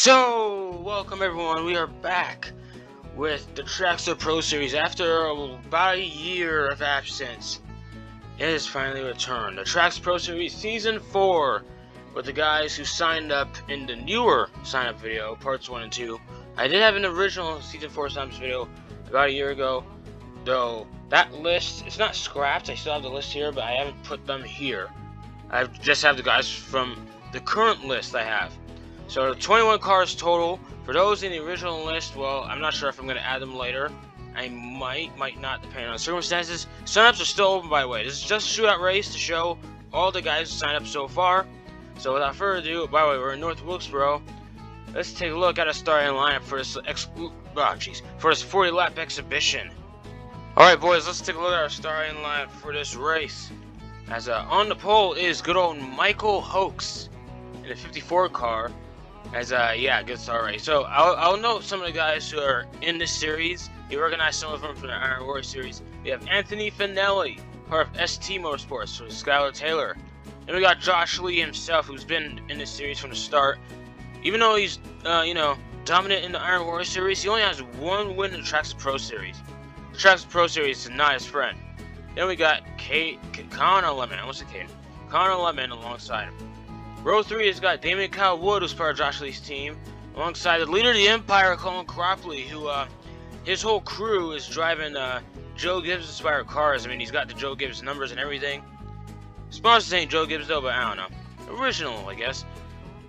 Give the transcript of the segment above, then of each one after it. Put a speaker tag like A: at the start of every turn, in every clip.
A: So, welcome everyone, we are back with the Trackster Pro Series after about a year of absence. It has finally returned. The Trackster Pro Series Season 4 with the guys who signed up in the newer sign-up video, parts 1 and 2. I did have an original Season 4 sign-up video about a year ago, though that list, it's not scrapped, I still have the list here, but I haven't put them here. I just have the guys from the current list I have. So 21 cars total. For those in the original list, well, I'm not sure if I'm going to add them later. I might not, depending on the circumstances. Signups are still open, by the way. This is just a shootout race to show all the guys who signed up so far. So without further ado, by the way, we're in North Wilkesboro. Let's take a look at our starting lineup for this for this 40-lap exhibition. All right, boys, let's take a look at our starting lineup for this race. As on the pole is good old Michael Hoax in a 54 car. As yeah, good start race. So I'll note some of the guys who are in this series. You recognize some of them from the Iron Warrior series. We have Anthony Finelli, part of ST Motorsports, so Skylar Taylor. And we got Josh Lee himself, who's been in this series from the start. Even though he's you know, dominant in the Iron Warrior series, he only has one win in the Trackster Pro Series. The Trackster Pro Series is not his friend. Then we got Connor Lemon. I almost said Caden. Connor Lemon alongside him. Row 3 has got Damien Kyle Wood, who's part of Josh Lee's team, alongside the leader of the Empire, Colin Cropley, who, his whole crew is driving, Joe Gibbs-inspired cars. I mean, he's got the Joe Gibbs numbers and everything. Sponsors ain't Joe Gibbs, though, but I don't know. Original, I guess.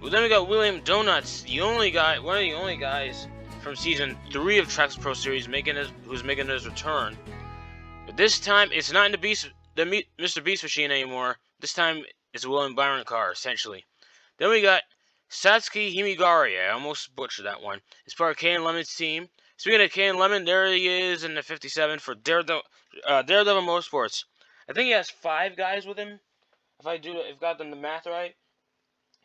A: Well, then we got William Donuts, one of the only guys from Season 3 of Trackster Pro Series who's making his return. But this time, it's not in the Mr. Beast machine anymore. This time, it's a William Byron car, essentially. Then we got Satsuki Himigari. I almost butchered that one. It's part of Kane Lemon's team. Speaking of Kane Lemon, there he is in the 57 for Daredevil Motorsports. I think he has 5 guys with him. If I've got them the math right.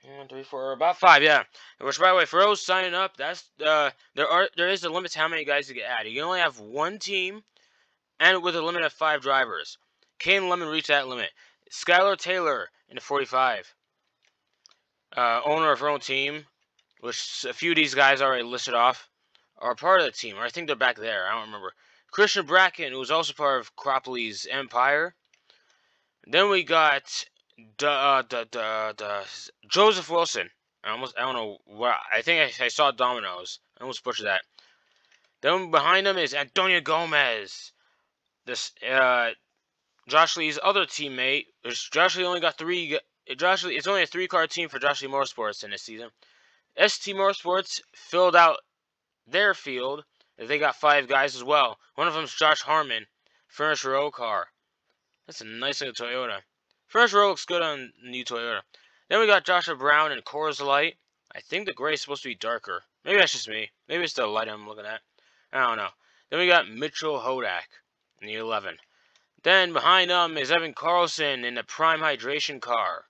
A: 1, 3, 4, about 5, yeah. Which, by the way, for those signing up, that's there is a limit to how many guys you can add. You can only have 1 team, and with a limit of 5 drivers. Kane Lemon reached that limit. Skylar Taylor in the 45, owner of her own team, which a few of these guys already listed off, are part of the team, or I think they're back there, I don't remember. Christian Bracken, who was also part of Cropley's Empire. Then we got Joseph Wilson. I don't know what, I think I saw Domino's. I almost butchered that. Then behind him is Antonio Gomez. This, Josh Lee's other teammate. Josh Lee only got 3. It's only a 3-car team for Josh Lee Motorsports in this season. ST Motorsports filled out their field. They got 5 guys as well. One of them is Josh Harmon, Furniture Row car. That's a nice looking Toyota. Furniture Row looks good on the new Toyota. Then we got Joshua Brown and Coors Light. I think the gray is supposed to be darker. Maybe that's just me. Maybe it's the light I'm looking at. I don't know. Then we got Mitchell Hodak in the 11. Then behind them is Evan Carlson in the Prime Hydration car.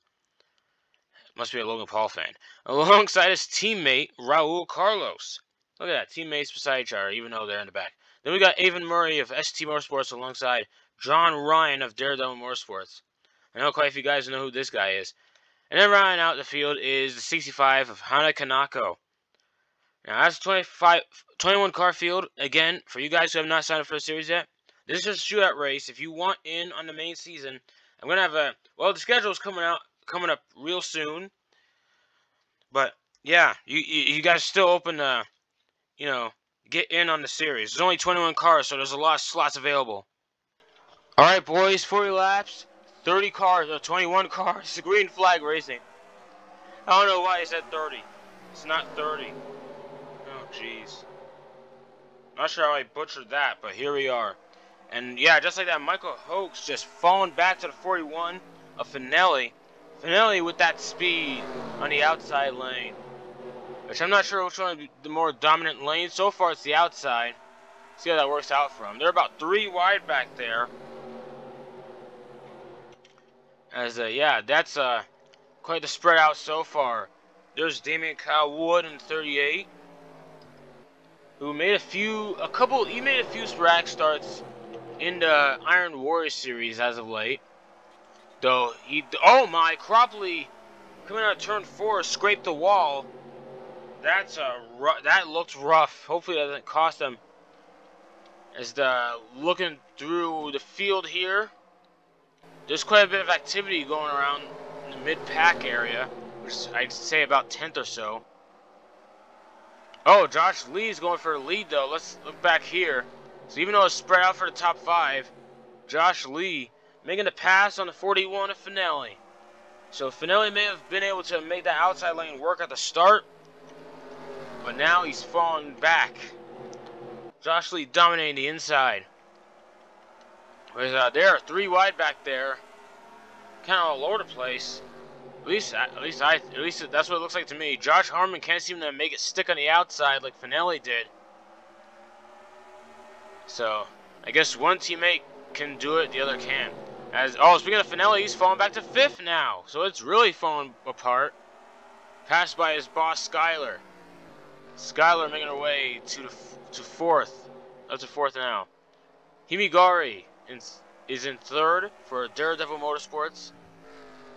A: Must be a Logan Paul fan. Alongside his teammate, Raul Carlos. Look at that, teammates beside each other, even though they're in the back. Then we got Avon Murray of ST Motorsports alongside John Ryan of Daredevil Motorsports. I know quite a few guys know who this guy is. And then rounding out the field is the 65 of Hana Kanako. Now that's 21 car field. Again, for you guys who have not signed up for the series yet, this is just a shootout race. If you want in on the main season, I'm gonna have well, the schedule is coming up real soon. But yeah, you guys still open to, you know, get in on the series. There's only 21 cars, so there's a lot of slots available. All right, boys, 40 laps, 30 cars, or 21 cars. It's a green flag racing. I don't know why I said 30. It's not 30. Oh, jeez. Not sure how I butchered that, but here we are. And yeah, just like that, Michael Hoax just falling back to the 41 of Finelli. Finelli with that speed on the outside lane. Which I'm not sure which one is the more dominant lane. So far it's the outside. See how that works out for them. They're about 3 wide back there. As yeah, that's quite the spread out so far. There's Damien Kyle Wood in 38. Who made a few sporadic starts in the Iron Warrior series as of late. Though oh my, Cropley coming out of turn 4 scraped the wall that looks rough. Hopefully that doesn't cost them. As looking through the field here, there's quite a bit of activity going around in the mid-pack area, which I'd say about 10th or so. Oh, Josh Lee's going for a lead though. Let's look back here. So even though it's spread out for the top 5, Josh Lee making the pass on the 41 of Finelli. So Finelli may have been able to make that outside lane work at the start, but now he's falling back. Josh Lee dominating the inside. Whereas there are 3 wide back there, kind of all over the place. At least that's what it looks like to me. Josh Harmon can't seem to make it stick on the outside like Finelli did. So I guess one teammate can do it, the other can't. Speaking of Finelli, he's falling back to 5th now, so it's really falling apart. Passed by his boss Skyler. Skyler making her way to 4th, up to 4th now. Himigari is in 3rd for Daredevil Motorsports.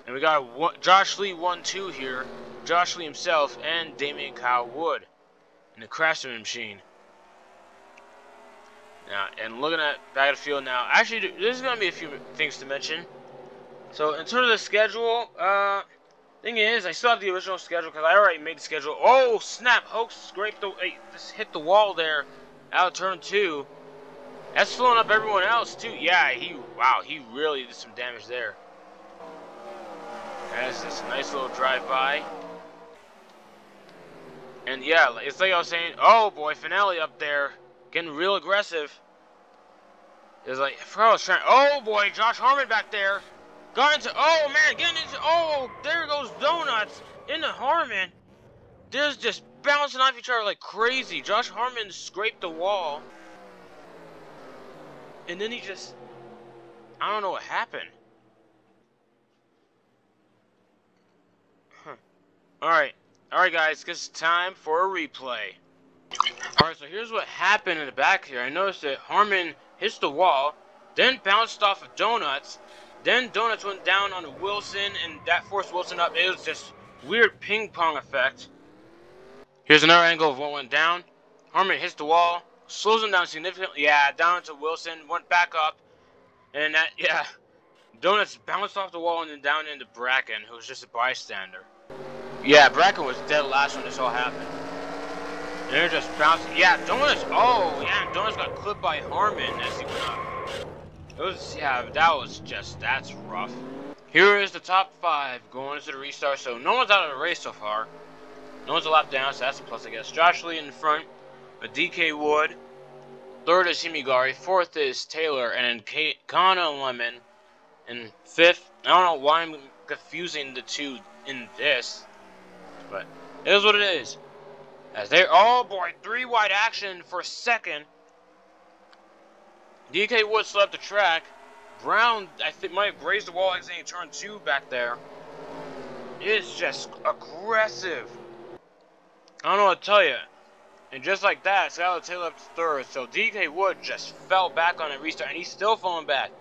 A: And we got Josh Lee 1-2 here. Josh Lee himself and Damian Kyle Wood in the Craftsman machine. Now, and looking at back of the field now, actually, there's going to be a few things to mention. So, in terms of the schedule, thing is, I still have the original schedule because I already made the schedule. Oh, snap! Hoax just hit the wall there out of turn 2. That's slowing up everyone else, too. Yeah, he really did some damage there. That's just a nice little drive-by. And yeah, it's like I was saying, oh boy, Finelli up there, getting real aggressive. It's like, I forgot I was trying, oh boy, Josh Harmon back there. Got into, oh man, getting into, oh, there goes Donuts into Harmon. They're just bouncing off each other like crazy. Josh Harmon scraped the wall. And then he just, I don't know what happened. Alright guys, it's time for a replay. Alright, so here's what happened in the back here. I noticed that Harmon hits the wall, then bounced off of Donuts, then Donuts went down on Wilson, and that forced Wilson up. It was just weird ping pong effect. Here's another angle of what went down. Harmon hits the wall, slows him down significantly, yeah, down to Wilson, went back up, and that, yeah, Donuts bounced off the wall and then down into Bracken, who was just a bystander. Yeah, Bracken was dead last when this all happened. And they're just bouncing. Yeah, Donuts. Oh, yeah, Donuts got clipped by Harmon as he went up. It was, yeah, that's rough. Here is the top 5 going into the restart. So no one's out of the race so far. No one's a lap down, so that's a plus, I guess. Josh Lee in front, with DK Wood. 3rd is Himigari. 4th is Taylor, and then Kana Lemon. And 5th, I don't know why I'm confusing the two in this. But it is what it is. As they're, oh boy, 3 wide action for a second. DK Wood slept the track. Brown, I think, might have grazed the wall exiting turn 2 back there. It's just aggressive. I don't know what to tell you. And just like that, Skylar Taylor up to 3rd. So DK Wood just fell back on a restart, and he's still falling back.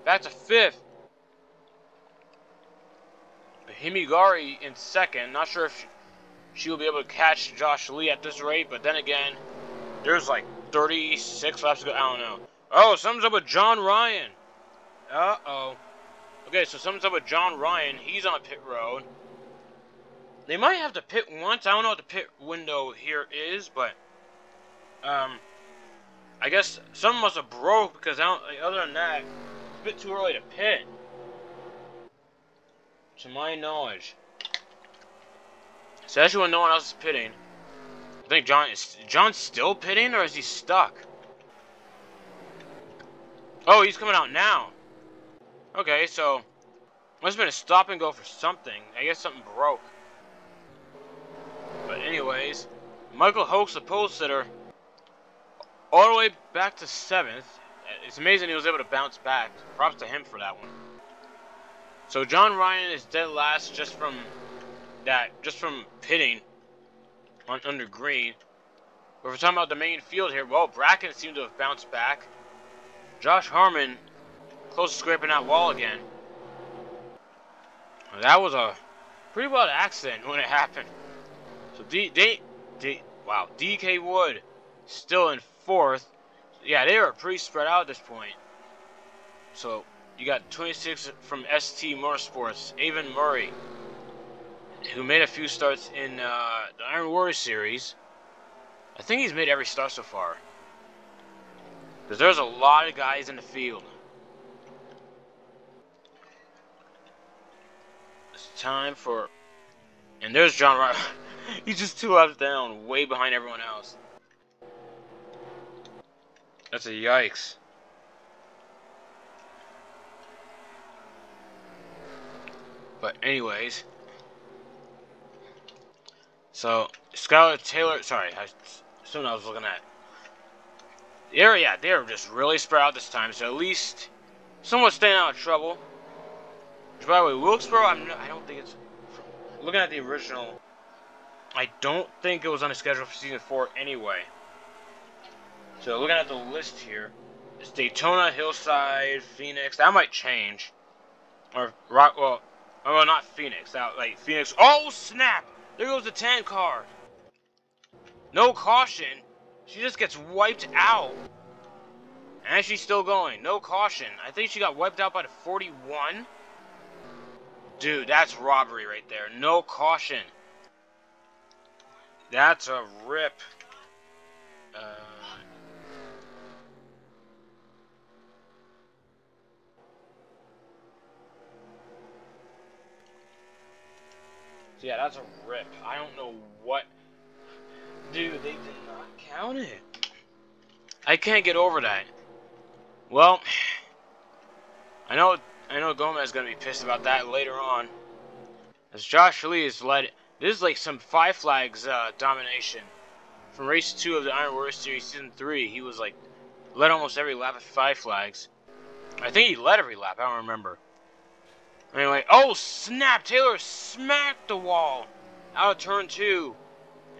A: Back to 5th. Himigari in 2nd. Not sure if she will be able to catch Josh Lee at this rate, but then again, there's like 36 laps to go. I don't know. Oh, something's up with John Ryan. Uh-oh. Okay, so something's up with John Ryan. He's on pit road. They might have to pit once. I don't know what the pit window here is, but I guess something must have broke because other than that, it's a bit too early to pit. To my knowledge. Especially when no one else is pitting. I think John's still pitting, or is he stuck? Oh, he's coming out now. Okay, so must have been a stop and go for something. I guess something broke. But anyways, Michael Hoax, the pole sitter, all the way back to 7th. It's amazing he was able to bounce back. Props to him for that one. So John Ryan is dead last just from pitting under green. But if we're talking about the main field here, well, Bracken seemed to have bounced back. Josh Harmon close to scraping that wall again. That was a pretty wild accident when it happened. So Wow, DK Wood still in 4th. Yeah, they were pretty spread out at this point. So you got 26 from ST Motorsports, Avon Murray, who made a few starts in the Iron Warrior Series. I think he's made every start so far. Because there's a lot of guys in the field. It's time for... And there's John Ryder. He's just 2 laps down, way behind everyone else. That's a yikes. But anyways. So, Skylar Taylor... Sorry, someone I was looking at. Yeah, they were just really spread out this time. So at least somewhat staying out of trouble. Which, by the way, Wilkesboro, I don't think it's... Looking at the original, I don't think it was on the schedule for Season 4 anyway. So looking at the list here, it's Daytona, Hillside, Phoenix. That might change. Or, well, not Phoenix. That, like, Phoenix. Oh, snap! There goes the tan car. No caution. She just gets wiped out. And she's still going. No caution. I think she got wiped out by the 41. Dude, that's robbery right there. No caution. That's a rip. So yeah, that's a rip. I don't know what... Dude, they did not count it. I can't get over that. Well, I know Gomez is going to be pissed about that later on. As Josh Lee has led... This is like some 5 flags domination. From race 2 of the Iron Warrior Series Season 3, he was like... led almost every lap of 5 flags. I think he led every lap, I don't remember. Anyway, oh snap! Taylor smacked the wall out of turn 2.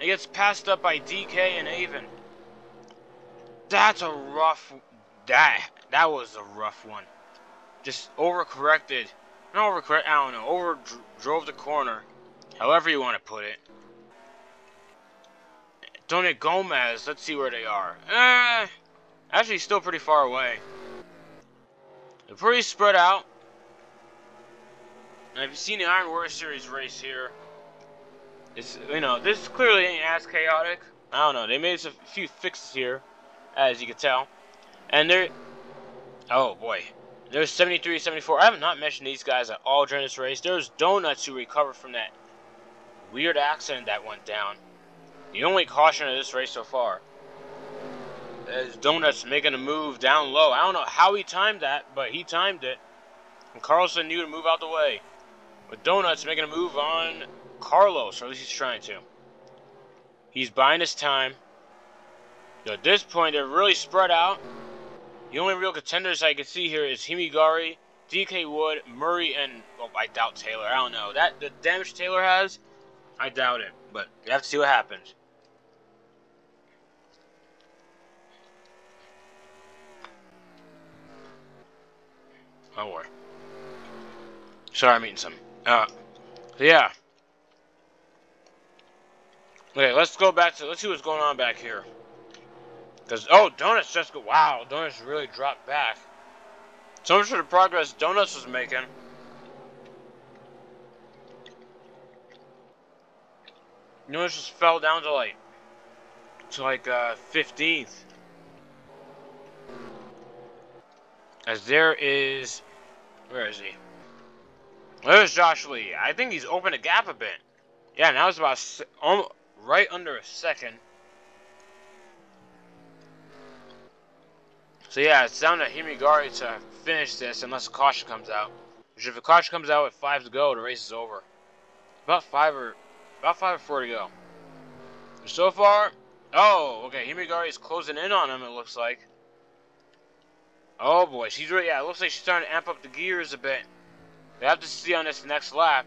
A: It gets passed up by DK and Avon. That's a rough... That was a rough one. Just overcorrected. Not overcorrected, I don't know. Drove the corner. However you want to put it. Tony Gomez, let's see where they are. Actually still pretty far away. They're pretty spread out. And if you've seen the Iron Warrior Series race here, it's, you know, this clearly ain't as chaotic. I don't know, they made a few fixes here, as you can tell. And they're... Oh, boy. There's 73, 74. I have not mentioned these guys at all during this race. There's Donuts who recovered from that weird accident that went down. The only caution of this race so far is Donuts making a move down low. I don't know how he timed that, but he timed it. And Carlson knew to move out the way. But Donuts making a move on Carlos, or at least he's trying to. He's buying his time. So at this point, they're really spread out. The only real contenders I can see here is Himigari, DK Wood, Murray, and... Well, I doubt Taylor. I don't know. The damage Taylor has, I doubt it. But you have to see what happens. Oh, boy. Sorry, I'm eating some. So yeah. Okay, let's go back to... Let's see what's going on back here. Because, oh, Donuts just go... Wow, Donuts really dropped back. So much for the progress Donuts was making. Donuts just fell down to like 15th. As there is... Where is he? There's Josh Lee. I think he's opened a gap a bit. Yeah, now it's about right under a second. So yeah, it's down to Himigari to finish this unless a caution comes out. Which if a caution comes out with 5 to go, the race is over. About 5 or 4 to go. So far, oh, okay, Himigari is closing in on him, it looks like. Oh boy, she's really, yeah, it looks like she's starting to amp up the gears a bit. We have to see on this next lap.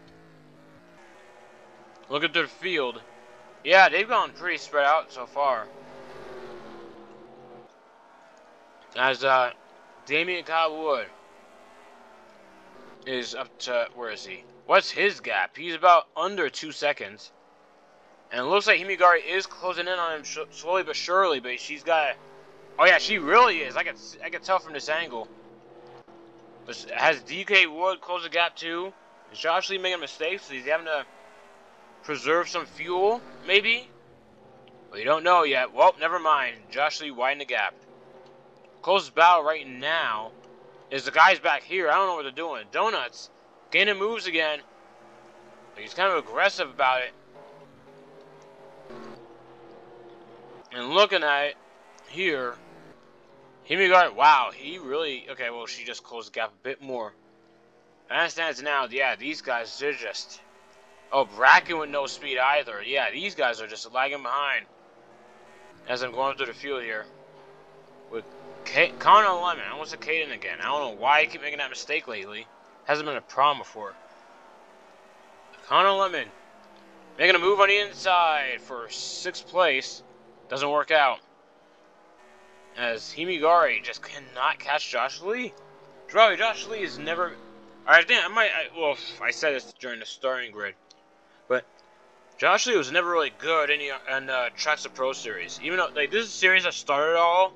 A: Look at their field. Yeah, they've gone pretty spread out so far. As Damian Kyle Wood is up to, where is he? What's his gap? He's about under 2 seconds. And it looks like Himigari is closing in on him slowly but surely, but she's got... Oh yeah, she really is. I can tell from this angle. But has DK Wood closed the gap too? Is Josh Lee making mistakes? So he's having to preserve some fuel, maybe? Well, you don't know yet. Well, never mind. Josh Lee widened the gap. Closest battle right now is the guys back here. I don't know what they're doing. Donuts gaining moves again. But he's kind of aggressive about it. And looking at it here, Himigari, wow, he really, okay, well, she just closed the gap a bit more. As it stands now, yeah, these guys, they're just, oh, Bracken with no speed either. Yeah, these guys are just lagging behind as I'm going through the field here. With Connor Lemon, I almost said Caden again. I don't know why I keep making that mistake lately. Hasn't been a problem before. Connor Lemon making a move on the inside for 6th place. Doesn't work out. As Himigari just cannot catch Josh Lee. Josh Lee is never... I think I might... well, I said this during the starting grid. But Josh Lee was never really good in the Trackster Pro Series. Even though, like, this is a series that started all.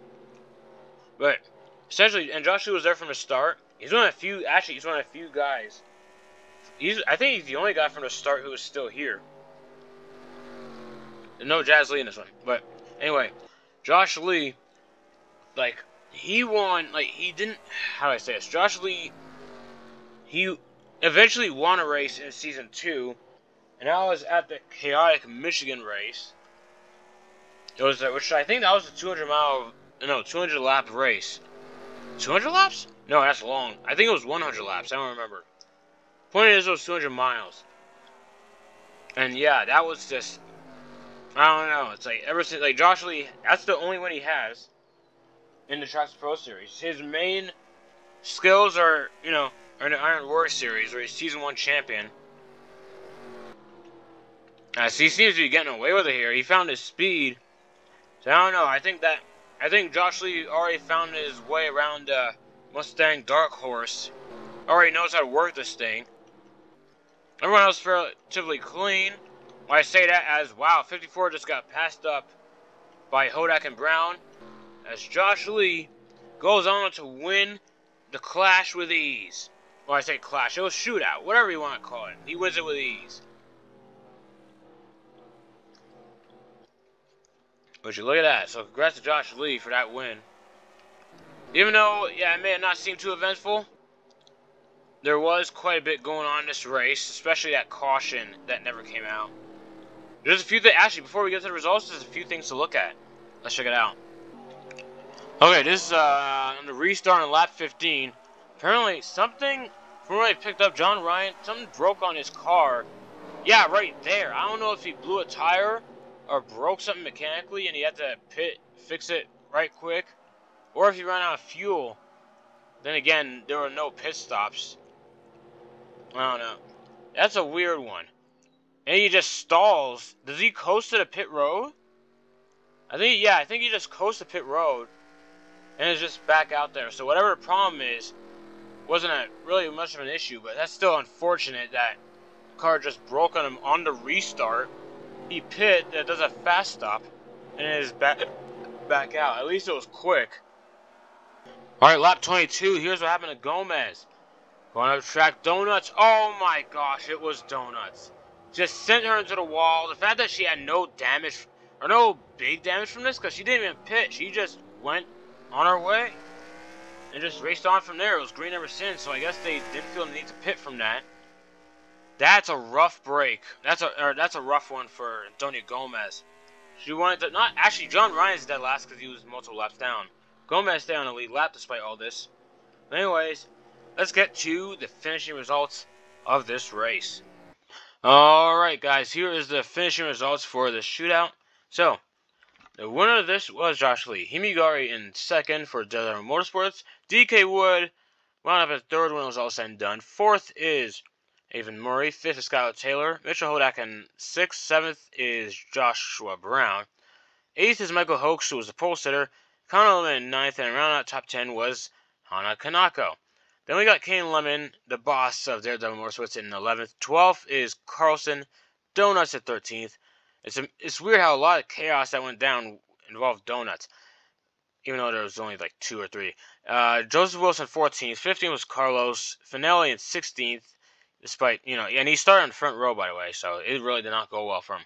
A: But, essentially, and Josh Lee was there from the start. He's one of the few... Actually, he's one of the few guys. I think he's the only guy from the start who is still here. No Jazz Lee in this one. But, anyway. Josh Lee... Like, he won, like, he didn't, how do I say this? Josh Lee, he eventually won a race in Season 2, and I was at the chaotic Michigan race. It was, which I think that was a 200 lap race. 200 laps? No, that's long. I think it was 100 laps, I don't remember. Point is, it was 200 miles. And yeah, that was just, I don't know, it's like, ever since, like, Josh Lee, that's the only one he has in the Trackster Pro Series. His main skills are, you know, are in the Iron Warrior Series, where he's Season 1 champion. So he seems to be getting away with it here. He found his speed. So I don't know. I think Josh Lee already found his way around Mustang Dark Horse. Already knows how to work this thing. Everyone else relatively clean. Why I say that as, wow, 54 just got passed up by Hodak and Brown. As Josh Lee goes on to win the clash with ease. Well, I say clash, it was shootout, whatever you want to call it. He wins it with ease. But you look at that, so congrats to Josh Lee for that win. Even though, yeah, it may have not seemed too eventful, there was quite a bit going on in this race, especially that caution that never came out. There's a few things, actually, before we get to the results, there's a few things to look at. Let's check it out. Okay, this is on the restart on lap 15. Apparently, something from what I picked up, John Ryan, something broke on his car. Yeah, right there. I don't know if he blew a tire or broke something mechanically and he had to fix it right quick, or if he ran out of fuel. Then again, there were no pit stops. I don't know. That's a weird one. And he just stalls. Does he coast to the pit road? I think he just coasts the pit road. And it's just back out there. So whatever the problem is, wasn't really much of an issue. But that's still unfortunate that the car just broke on him on the restart. He pit, that does a fast stop, and it is back out. At least it was quick. Alright, lap 22. Here's what happened to Gomez. Going up track, Donuts. Oh my gosh, it was Donuts. Just sent her into the wall. The fact that she had no damage, or no big damage from this, because she didn't even pit. She just went on her way and just raced on from there. It was green ever since, so I guess they didn't feel the need to pit from that. That's a rough break. That's a rough one for Antonia Gomez. She wanted to not actually. John Ryan's dead last because he was multiple laps down. Gomez stayed on the lead lap despite all this. But anyways, let's get to the finishing results of this race. Alright guys, here is the finishing results for the shootout. So, the winner of this was Josh Lee. Himigari in second for Desert Motorsports. DK Wood wound up at third when it was all said and done. Fourth is Avon Murray. Fifth is Skylar Taylor. Mitchell Hodak in sixth. Seventh is Joshua Brown. Eighth is Michael Hoax, who was the pole sitter. Connor Lemon in ninth, and round out top 10 was Hana Kanako. Then we got Kane Lemon, the boss of Daredevil Motorsports, in 11th. 12th is Carlson Donuts at 13th. It's weird how a lot of chaos that went down involved donuts, even though there was only like 2 or 3. Joseph Wilson 14th, 15th was Carlos Finelli in 16th, despite and he started on the front row by the way, so it really did not go well for him.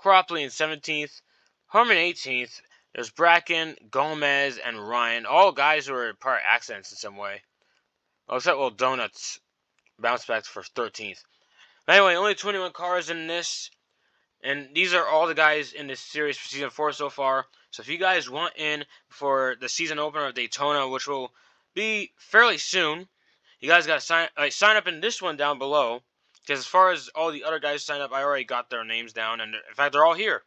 A: Cropley in 17th, Herman 18th. There's Bracken, Gomez, and Ryan, all guys who were part of accidents in some way. Well, except Donuts bounced back for 13th. Anyway, only 21 cars in this. And these are all the guys in this series for Season 4 so far. So if you guys want in for the season opener of Daytona, which will be fairly soon, you guys got to sign up in this one down below. Because as far as all the other guys signed up, I already got their names down. And in fact, they're all here.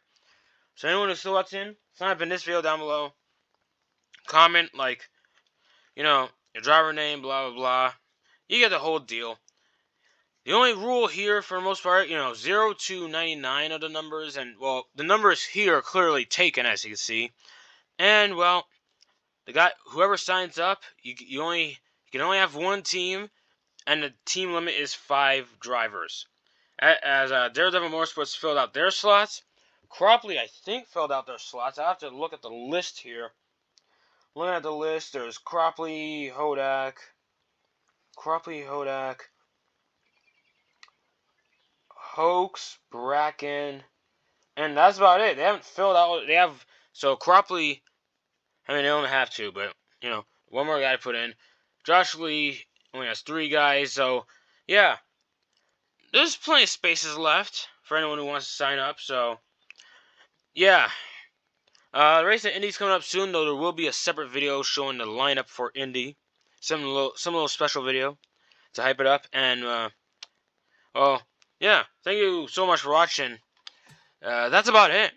A: So anyone who still wants in, sign up in this video down below. Comment, your driver name, blah, blah, blah. You get the whole deal. The only rule here, for the most part, 0 to 99 of the numbers, and, well, the numbers here are clearly taken, as you can see. And, well, whoever signs up, you can only have one team, and the team limit is 5 drivers. As Daredevil Motorsports filled out their slots, Cropley, I think, filled out their slots. I have to look at the list here. Looking at the list, there's Cropley, Hodak, Hoax, Bracken, and that's about it. They haven't filled out. So Cropley. I mean, they only have 2, but one more guy to put in. Josh Lee only has 3 guys, so yeah, there's plenty of spaces left for anyone who wants to sign up. So yeah, the race at Indy's coming up soon, though there will be a separate video showing the lineup for Indy, some little special video to hype it up, and well. Yeah, thank you so much for watching. That's about it.